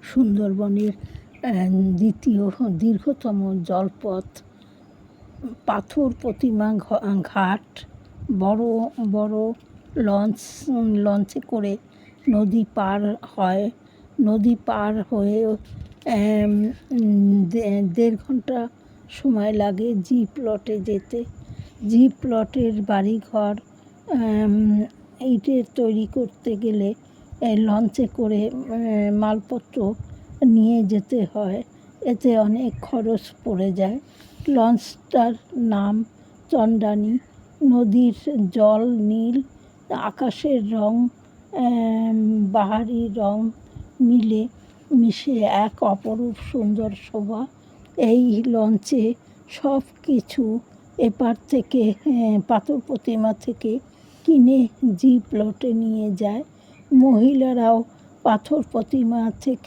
সুন্দরবনের দ্বিতীয় দীর্ঘতম জলপথ, পাথর প্রতিমা ঘাট, বড় বড় লঞ্চে করে নদী পার হয়। নদী পার হয়ে 1.5 ঘন্টা সময় লাগে জি প্লটে যেতে। জি প্লটের বাড়িঘর ইটের তৈরি করতে গেলে লঞ্চে করে মালপত্র নিয়ে যেতে হয়, এতে অনেক খরচ পড়ে যায়। লঞ্চটার নাম চন্দ্রানী। নদীর জল নীল, আকাশের রং বাহারি রং মিশে এক অপরূপ সুন্দর শোভা। এই লঞ্চে সব কিছু এপার থেকে পাথর প্রতিমা থেকে কিনে জি প্লটে নিয়ে যায়। মহিলারাও পাথর প্রতিমা থেকে